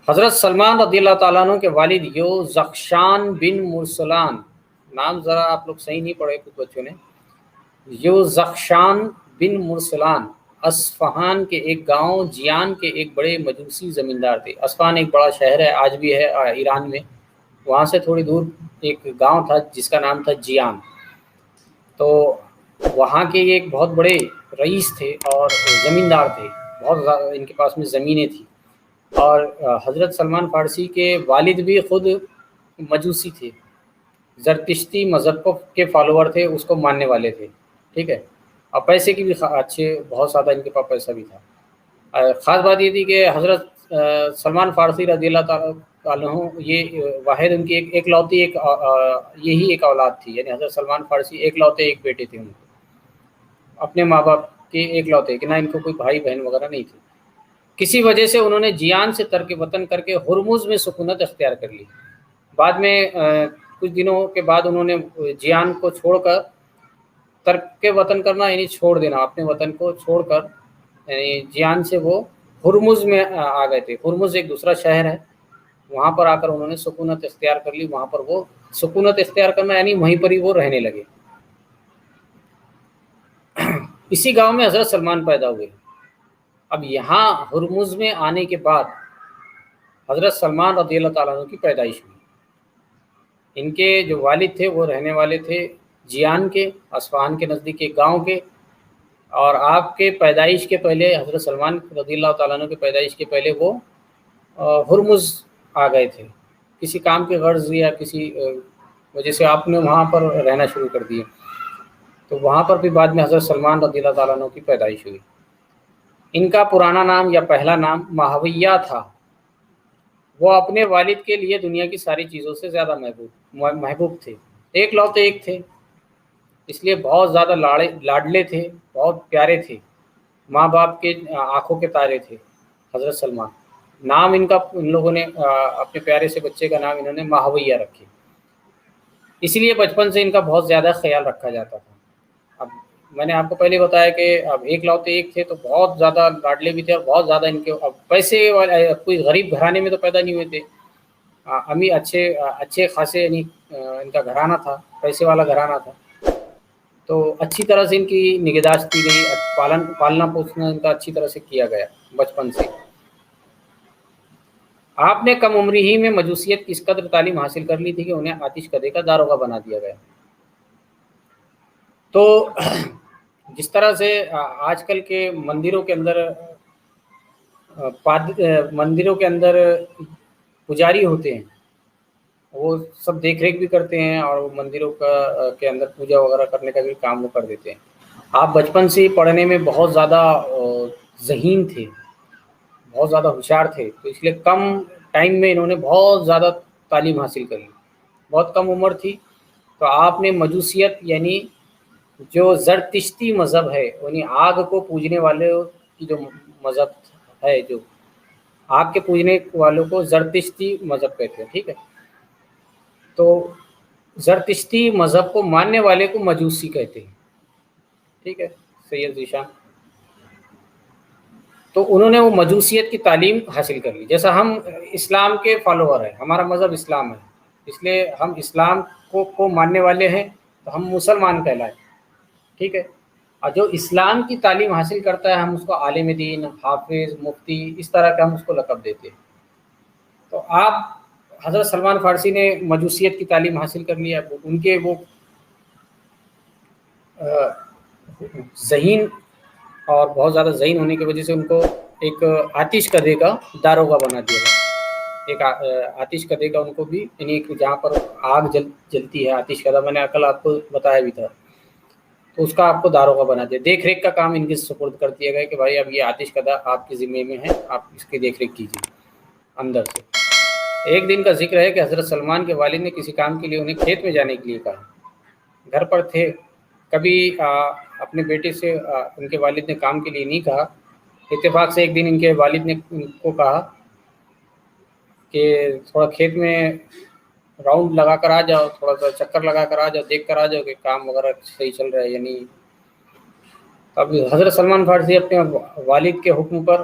حضرت سلمان رضی اللہ تعالیٰ عنہ کے والد یوزخشان بن مرسلان، نام ذرا آپ لوگ صحیح نہیں پڑھے کچھ بچوں نے، یوزخشان بن مرسلان اصفہان کے ایک گاؤں جیان کے ایک بڑے مجوسی زمیندار تھے۔ اصفہان ایک بڑا شہر ہے، آج بھی ہے ایران میں۔ وہاں سے تھوڑی دور ایک گاؤں تھا جس کا نام تھا جیان۔ تو وہاں کے یہ ایک بہت بڑے رئیس تھے اور زمیندار تھے، بہت زیادہ ان کے پاس میں زمینیں تھیں۔ اور حضرت سلمان فارسی کے والد بھی خود مجوسی تھے، زرتشتی مذہب کے فالوور تھے، اس کو ماننے والے تھے، ٹھیک ہے۔ اور پیسے کی بھی اچھے، بہت زیادہ ان کے پاس پیسہ بھی تھا۔ خاص بات یہ تھی کہ حضرت سلمان فارسی رضی اللہ تعالیٰ عنہ یہ واحد ان کی ایک لوتی یہی ایک اولاد تھی، یعنی حضرت سلمان فارسی ایک لوتے ایک بیٹے تھے ان کو، اپنے ماں باپ کے ایک لوتے، کہ نہ ان کو کوئی بھائی بہن وغیرہ نہیں تھی۔ کسی وجہ سے انہوں نے جیان سے ترک وطن کر کے ہرمز میں سکونت اختیار کر لی۔ بعد میں کچھ دنوں کے بعد انہوں نے جیان کو چھوڑ کر ترک وطن کرنا، یعنی چھوڑ دینا، اپنے وطن کو چھوڑ کر یعنی جیان سے وہ ہرمز میں آ گئے تھے۔ ہرمز ایک دوسرا شہر ہے، وہاں پر آ کر انہوں نے سکونت اختیار کر لی۔ وہاں پر وہ سکونت اختیار کرنا یعنی وہیں پر ہی وہ رہنے لگے۔ اسی گاؤں میں حضرت سلمان پیدا ہوئے۔ اب یہاں ہرمز میں آنے کے بعد حضرت سلمان رضی اللہ تعالیٰ عنہ کی پیدائش ہوئی۔ ان کے جو والد تھے وہ رہنے والے تھے جیان کے، اصفہان کے نزدیک ایک گاؤں کے، اور آپ کے پیدائش کے پہلے حضرت سلمان رضی اللہ تعالیٰ عنہ کی پیدائش کے پہلے وہ ہرمز آ گئے تھے، کسی کام کے غرض یا کسی وجہ سے آپ نے وہاں پر رہنا شروع کر دیے۔ تو وہاں پر بھی بعد میں حضرت سلمان رضی اللہ تعالیٰ عنہ کی پیدائش ہوئی۔ ان کا پرانا نام یا پہلا نام ماہویہ تھا۔ وہ اپنے والد کے لیے دنیا کی ساری چیزوں سے زیادہ محبوب تھے، ایک لوتے ایک تھے، اس لیے بہت زیادہ لاڈلے تھے، بہت پیارے تھے، ماں باپ کے آنکھوں کے تارے تھے حضرت سلمان۔ نام ان کا ان لوگوں نے اپنے پیارے سے بچے کا نام انہوں نے ماہویہ رکھے، اسی لیے بچپن سے ان کا بہت زیادہ خیال رکھا جاتا تھا۔ اب میں نے آپ کو پہلے بتایا کہ اب ایک لوتے ایک تھے تو بہت زیادہ لاڈلے بھی تھے، اور بہت زیادہ ان کے اب پیسے والے، کوئی غریب گھرانے میں تو پیدا نہیں ہوئے تھے، امی اچھے خاصے، یعنی ان کا گھرانہ تھا، پیسے والا گھرانہ تھا، تو اچھی طرح سے ان کی نگہداشت کی گئی، پالنا پوسنا ان کا اچھی طرح سے کیا گیا بچپن سے۔ آپ نے کم عمری ہی میں مجوسیت کی اس قدر تعلیم حاصل کر لی تھی کہ انہیں آتش کدے کا داروغہ بنا دیا گیا۔ تو جس طرح سے آج کل کے مندروں کے اندر پجاری ہوتے ہیں، وہ سب دیکھ ریکھ بھی کرتے ہیں، اور وہ مندروں کے اندر پوجا وغیرہ کرنے کا بھی کام وہ کر دیتے ہیں۔ آپ بچپن سے ہی پڑھنے میں بہت زیادہ ذہین تھے، بہت زیادہ ہوشیار تھے، تو اس لیے کم ٹائم میں انہوں نے بہت زیادہ تعلیم حاصل کر لی، بہت کم عمر تھی۔ تو آپ نے مجوسیت یعنی جو زرتشتی مذہب ہے، یعنی آگ کو پوجنے والے کی جو مذہب ہے، جو آگ کے پوجنے والوں کو زرتشتی مذہب کہتے ہیں، ٹھیک ہے۔ تو زرتشتی مذہب کو ماننے والے کو مجوسی کہتے ہیں، ٹھیک ہے سید ذیشان۔ تو انہوں نے وہ مجوسیت کی تعلیم حاصل کر لی۔ جیسا ہم اسلام کے فالوور ہیں، ہمارا مذہب اسلام ہے، اس لیے ہم اسلام کو ماننے والے ہیں، تو ہم مسلمان کہلائے، ٹھیک ہے۔ اور جو اسلام کی تعلیم حاصل کرتا ہے، ہم اس کو عالم دین، حافظ، مفتی، اس طرح کا ہم اس کو لقب دیتے ہیں۔ تو آپ حضرت سلمان فارسی نے مجوسیت کی تعلیم حاصل کر لیا، ان کے وہ ذہین اور بہت زیادہ ذہین ہونے کی وجہ سے ان کو ایک آتش کدے کا داروغہ بنا دیا گیا۔ ایک آتش کدے کا ان کو بھی، یعنی جہاں پر آگ جلتی ہے، آتش کدا، میں نے کل آپ کو بتایا بھی تھا، تو اس کا آپ کو داروغہ بنا دیا۔ دیکھ ریکھ کا کام ان کے سپرد کر دیا گیا کہ بھائی اب یہ آتش کدا آپ کے ذمے میں ہے، آپ اس کی دیکھ ریکھ کیجیے اندر سے۔ ایک دن کا ذکر ہے کہ حضرت سلمان کے والد نے کسی کام کے لیے انہیں کھیت میں جانے کے لیے کہا، گھر پر تھے، کبھی اپنے بیٹے سے ان کے والد نے کام کے لیے نہیں کہا۔ اتفاق سے ایک دن ان کے والد نے ان کو کہا کہ تھوڑا کھیت میں راؤنڈ لگا کر آ جاؤ، تھوڑا سا چکر لگا کر آ جاؤ، دیکھ کر آ جاؤ کہ کام وغیرہ صحیح چل رہا ہے یا نہیں۔ اب حضرت سلمان فارسی اپنے والد کے حکم پر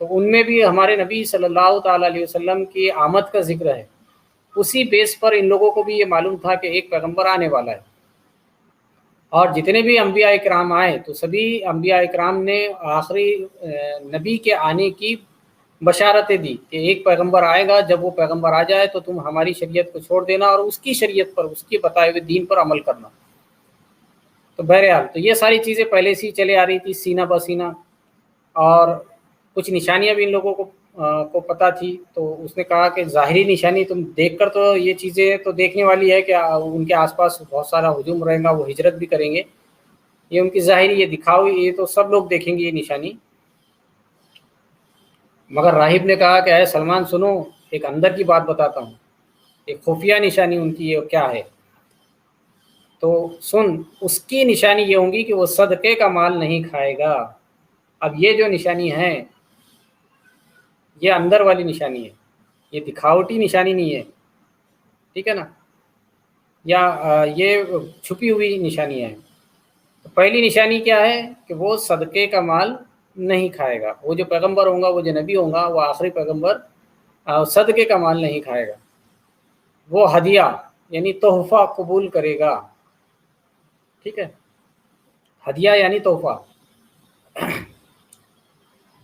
تو ان میں بھی ہمارے نبی صلی اللہ تعالیٰ علیہ وسلم کی آمد کا ذکر ہے. اسی بیس پر ان لوگوں کو بھی یہ معلوم تھا کہ ایک پیغمبر آنے والا ہے. اور جتنے بھی انبیاء اکرام آئے تو سبھی انبیاء اکرام نے آخری نبی کے آنے کی بشارتیں دی کہ ایک پیغمبر آئے گا، جب وہ پیغمبر آ جائے تو تم ہماری شریعت کو چھوڑ دینا اور اس کی شریعت پر، اس کے بتائے ہوئے دین پر عمل کرنا. تو بہرحال تو یہ ساری چیزیں پہلے سے ہی چلے آ رہی تھی سینہ بہ سینہ، اور کچھ نشانیاں بھی ان لوگوں کو پتہ تھی. تو اس نے کہا کہ ظاہری نشانی تم دیکھ کر تو یہ چیزیں تو دیکھنے والی ہے کہ ان کے آس پاس بہت سارا ہجوم رہے گا، وہ ہجرت بھی کریں گے، یہ ان کی ظاہری یہ دکھاؤ، یہ تو سب لوگ دیکھیں گے یہ نشانی. مگر راہب نے کہا کہ اے سلمان سنو، ایک اندر کی بات بتاتا ہوں، ایک خفیہ نشانی ان کی یہ کیا ہے. تو سن، اس کی نشانی یہ ہوں گی کہ وہ صدقے کا مال نہیں کھائے گا. اب یہ جو نشانی ہے یہ اندر والی نشانی ہے، یہ دکھاوٹی نشانی نہیں ہے، ٹھیک ہے نا، یا یہ چھپی ہوئی نشانی ہے. تو پہلی نشانی کیا ہے کہ وہ صدقے کا مال نہیں کھائے گا. وہ جو پیغمبر ہوں گا، وہ جو نبی ہوں گا، وہ آخری پیغمبر صدقے کا مال نہیں کھائے گا. وہ ہدیہ یعنی تحفہ قبول کرے گا. ٹھیک ہے، ہدیہ یعنی تحفہ.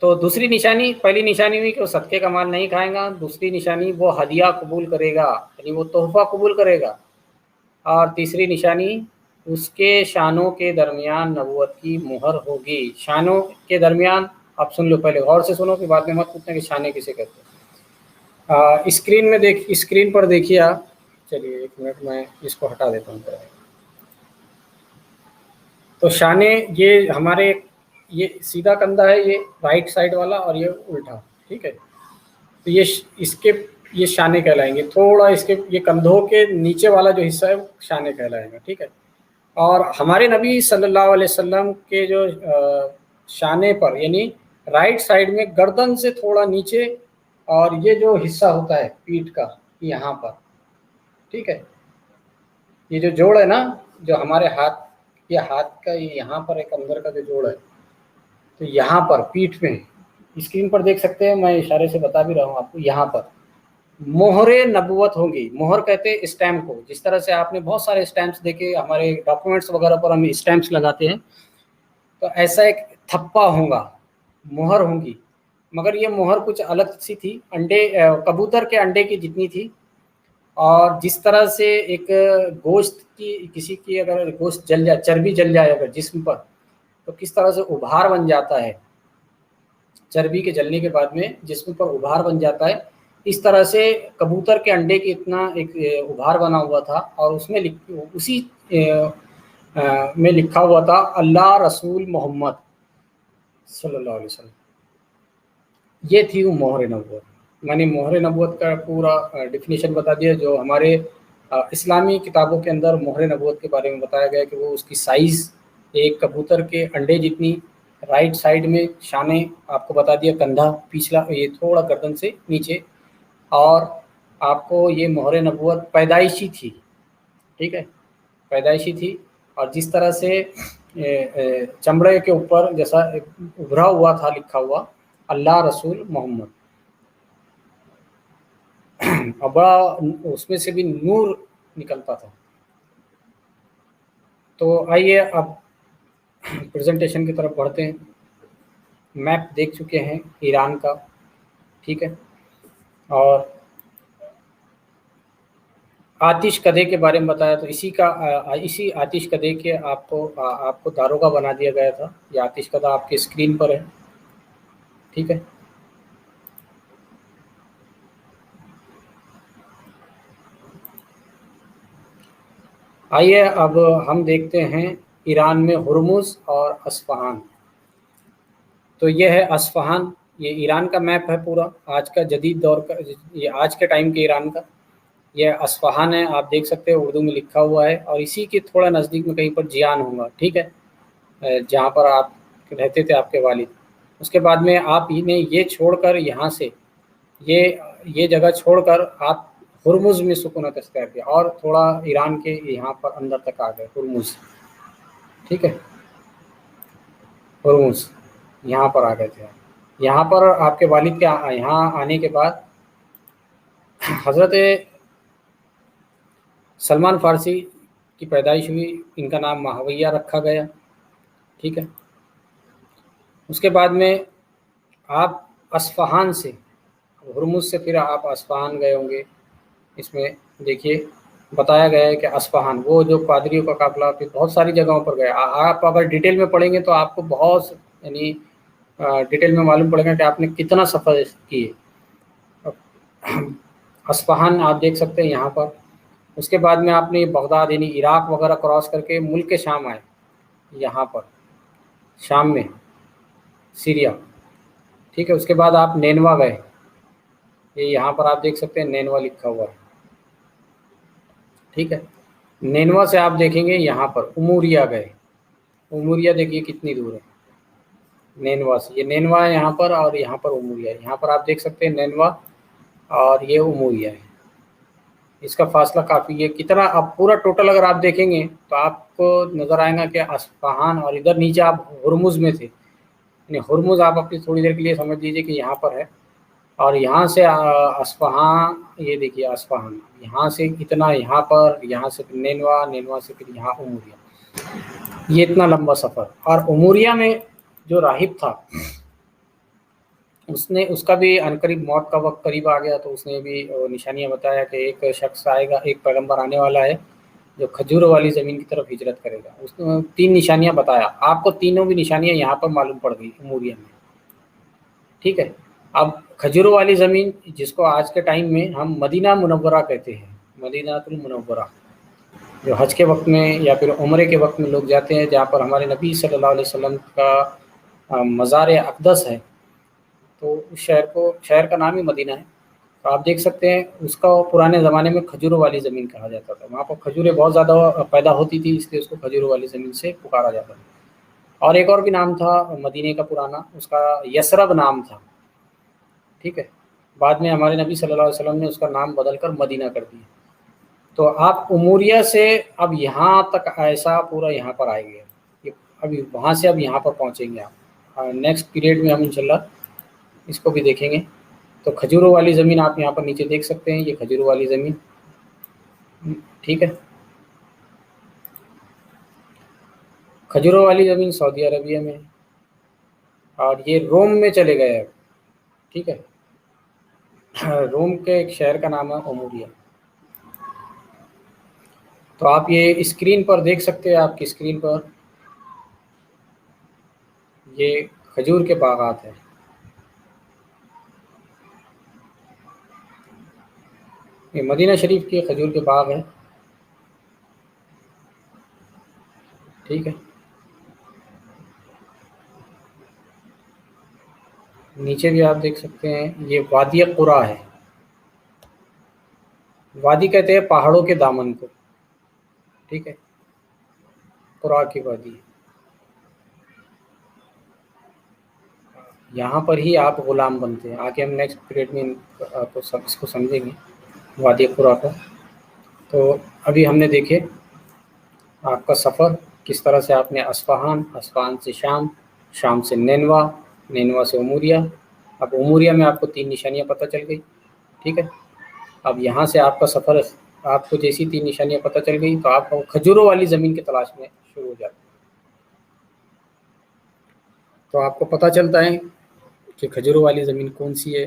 تو دوسری نشانی، پہلی نشانی ہوئی کہ وہ صدقے کا مال نہیں کھائے گا، دوسری نشانی وہ ہدیہ قبول کرے گا یعنی وہ تحفہ قبول کرے گا، اور تیسری نشانی اس کے شانوں کے درمیان نبوت کی مہر ہوگی. شانوں کے درمیان، آپ سن لو، پہلے غور سے سنو کہ بعد میں مت پوچھنا کہ شانے کسے کہتے ہیں. اسکرین میں اسکرین پر دیکھیے آپ. چلیے ایک منٹ میں اس کو ہٹا دیتا ہوں. تو شانے یہ ہمارے، یہ سیدھا کندھا ہے، یہ رائٹ سائڈ والا، اور یہ الٹا. ٹھیک ہے، تو یہ شانے کہلائیں گے. تھوڑا اس کے یہ کندھوں کے نیچے والا جو حصہ ہے وہ شانے کہلائے گا. ٹھیک ہے، اور ہمارے نبی صلی اللہ علیہ وسلم کے جو شانے پر یعنی رائٹ سائڈ میں گردن سے تھوڑا نیچے، اور یہ جو حصہ ہوتا ہے پیٹھ کا یہاں پر، ٹھیک ہے، یہ جو جوڑ ہے نا، جو ہمارے ہاتھ، یہ ہاتھ کا یہاں پر ایک اندر کا جو جوڑ ہے، تو یہاں پر پیٹھ میں، اسکرین پر دیکھ سکتے ہیں، میں اشارے سے بتا بھی رہا ہوں آپ کو، یہاں پر مہر نبوت ہوگی. مہر کہتے ہیں اسٹیمپ کو. جس طرح سے آپ نے بہت سارے اسٹیمپس دیکھے ہمارے ڈاکومنٹس وغیرہ پر، ہم اسٹیمپس لگاتے ہیں، تو ایسا ایک تھپا ہوگا، مہر ہوں گی. مگر یہ مہر کچھ الگ سی تھی، کبوتر کے انڈے کی جتنی تھی. اور جس طرح سے ایک گوشت کی، کسی کی اگر گوشت جل جائے، چربی جل جائے اگر جسم پر، تو کس طرح سے ابھار بن جاتا ہے، چربی کے جلنے کے بعد میں جسم پر ابھار بن جاتا ہے، اس طرح سے کبوتر کے انڈے کی اتنا ایک ابھار بنا ہوا تھا. اور اس میں اسی میں لکھا ہوا تھا اللہ رسول محمد صلی اللہ علیہ وسلم. یہ تھی وہ مہر نبوت. میں نے مہر نبوت کا پورا ڈیفینیشن بتا دیا. جو ہمارے اسلامی کتابوں کے اندر مہر نبوت کے بارے میں بتایا گیا کہ وہ اس کی سائز ایک کبوتر کے انڈے جتنی، رائٹ سائڈ میں شانے آپ کو بتا دیا، کندھا پچھلا، یہ تھوڑا گردن سے نیچے، اور آپ کو یہ مہر نبوت پیدائشی تھی. ٹھیک ہے، پیدائشی تھی. اور جس طرح سے چمڑے کے اوپر جیسا ابھرا ہوا تھا لکھا ہوا اللہ رسول محمد، اور بڑا اس میں سے بھی نور نکلتا تھا. تو آئیے اب پریزنٹیشن کی طرف بڑھتے ہیں. میپ دیکھ چکے ہیں ایران کا، ٹھیک ہے، اور آتش قدے کے بارے میں بتایا. تو اسی آتش قدے کے آپ کو داروغہ بنا دیا گیا تھا. یہ آتش قدہ آپ کے اسکرین پر ہے. ٹھیک ہے، آئیے اب ہم دیکھتے ہیں ایران میں ہرمز اور اصفہان. تو یہ ہے اصفہان، یہ ایران کا میپ ہے پورا، آج کا جدید دور کا، یہ آج کے ٹائم کے ایران کا. یہ اصفہان ہے، آپ دیکھ سکتے ہیں اردو میں لکھا ہوا ہے. اور اسی کے تھوڑا نزدیک میں کہیں پر جیان ہوگا. ٹھیک ہے، جہاں پر آپ رہتے تھے آپ کے والد. اس کے بعد میں آپ نے یہ چھوڑ کر یہاں سے یہ جگہ چھوڑ کر آپ ہرمز میں سکونت اختیار کیا، اور تھوڑا ایران کے یہاں پر اندر تک آ گئے ہرمز. ٹھیک ہے، ہرمز یہاں پر آ گئے تھے. یہاں پر آپ کے والد کے یہاں آنے کے بعد حضرت سلمان فارسی کی پیدائش ہوئی، ان کا نام ماہویہ رکھا گیا، ٹھیک ہے۔ اس کے بعد میں آپ اصفہان سے، ہرمز سے پھر آپ اصفہان گئے ہوں گے، اس میں دیکھیے بتایا گیا ہے کہ اصفہان وہ جو پادریوں کا قافلہ پھر بہت ساری جگہوں پر گیا۔ آپ اگر ڈیٹیل میں پڑھیں گے تو آپ کو بہت یعنی ڈیٹیل میں معلوم پڑے گا کہ آپ نے کتنا سفر کیے۔ اصفہان آپ دیکھ سکتے ہیں یہاں پر۔ اس کے بعد میں آپ نے بغداد یعنی عراق وغیرہ کراس کر کے ملک شام آئے، یہاں پر شام میں سیریا، ٹھیک ہے۔ اس کے بعد آپ نینوا گئے، یہ یہاں پر آپ دیکھ سکتے ہیں نینوا لکھا ہوا ہے، ٹھیک ہے۔ نینوا سے آپ دیکھیں گے یہاں پر اموریا گئے، اموریا دیکھیے کتنی دور ہے نینوا سے، یہ نینوا ہے یہاں پر، اور یہاں پر اموریا ہے۔ یہاں پر آپ دیکھ سکتے ہیں نینوا اور یہ اموریا ہے، اس کا فاصلہ کافی ہے۔ کتنا اب پورا ٹوٹل اگر آپ دیکھیں گے تو آپ کو نظر آئے گا کہ اصفہان اور ادھر نیچے آپ ہرمز میں تھے، یعنی ہرمز آپ اپنی تھوڑی دیر کے لیے سمجھ لیجیے کہ یہاں پر ہے، اور یہاں سے اصفہان، یہ دیکھیے اصفہان، یہاں سے اتنا یہاں پر، یہاں سے پھر نینوا، نینوا سے پھر یہاں اموریا، یہ اتنا لمبا سفر۔ اور اموریا میں جو راہب تھا اس کا بھی عنقریب موت کا وقت قریب آ گیا، تو اس نے بھی نشانیاں بتایا کہ ایک شخص آئے گا، ایک پیغمبر آنے والا ہے جو کھجوروں والی زمین کی طرف ہجرت کرے گا۔ اس نے 3 نشانیاں بتایا، آپ کو تینوں بھی نشانیاں یہاں پر معلوم پڑ گئی اموریا میں، ٹھیک ہے۔ اب کھجوروں والی زمین جس کو آج کے ٹائم میں ہم مدینہ منورہ کہتے ہیں، مدینہ المنورہ، جو حج کے وقت میں یا پھر عمرے کے وقت میں لوگ جاتے ہیں، جہاں پر ہمارے نبی صلی اللہ علیہ وسلم کا مزار اقدس ہے، تو اس شہر کا نام ہی مدینہ ہے۔ تو آپ دیکھ سکتے ہیں اس کا پرانے زمانے میں کھجوروں والی زمین کہا جاتا تھا، وہاں پر کھجوریں بہت زیادہ پیدا ہوتی تھی، اس لیے اس کو کھجوروں والی زمین سے پکارا جاتا تھا۔ اور ایک اور بھی نام تھا مدینے کا پرانا، اس کا یثرب نام تھا، ٹھیک ہے۔ بعد میں ہمارے نبی صلی اللہ علیہ وسلم نے اس کا نام بدل کر مدینہ کر دیا۔ تو آپ اموریا سے اب یہاں تک ایسا پورا یہاں پر آئے گے، ابھی وہاں سے اب یہاں پر پہنچیں گے آپ۔ نیکسٹ پیریڈ میں ہم انشاءاللہ اس کو بھی دیکھیں گے۔ تو کھجوروں والی زمین آپ یہاں پر نیچے دیکھ سکتے ہیں، یہ کھجوروں والی زمین، ٹھیک ہے۔ کھجوروں والی زمین سعودی عربیہ میں، اور یہ روم میں چلے گئے اب، ٹھیک ہے۔ روم کے ایک شہر کا نام ہے اموریا۔ تو آپ یہ اسکرین پر دیکھ سکتے ہیں، آپ کی اسکرین پر یہ کھجور کے باغات ہیں، یہ مدینہ شریف کے کھجور کے باغ ہیں، ٹھیک ہے۔ نیچے بھی آپ دیکھ سکتے ہیں یہ وادی قرا ہے، وادی کہتے ہیں پہاڑوں کے دامن کو، ٹھیک ہے، قرا کی وادی، یہاں پر ہی آپ غلام بنتے ہیں۔ آگے ہم نیکسٹ پیریڈ میں اس کو سمجھیں گے وادی قرا کو۔ تو ابھی ہم نے دیکھے آپ کا سفر کس طرح سے آپ نے اصفہان سے شام، شام سے نینوا، نینوا سے اموریا۔ اب اموریا میں آپ کو 3 نشانیاں پتہ چل گئی، ٹھیک ہے۔ اب یہاں سے آپ کا سفر، آپ کو جیسی 3 نشانیاں پتہ چل گئی تو آپ کھجوروں والی زمین کی تلاش میں شروع ہو جاتے ہیں۔ تو آپ کو پتہ چلتا ہے کہ کھجوروں والی زمین کون سی ہے،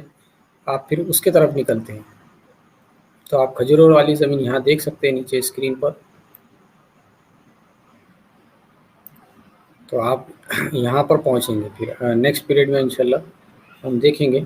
آپ پھر اس کے طرف نکلتے ہیں۔ تو آپ کھجوروں والی زمین یہاں دیکھ سکتے ہیں نیچے اسکرین پر۔ تو آپ یہاں پر پہنچیں گے، پھر نیکسٹ پیریڈ میں انشاءاللہ ہم دیکھیں گے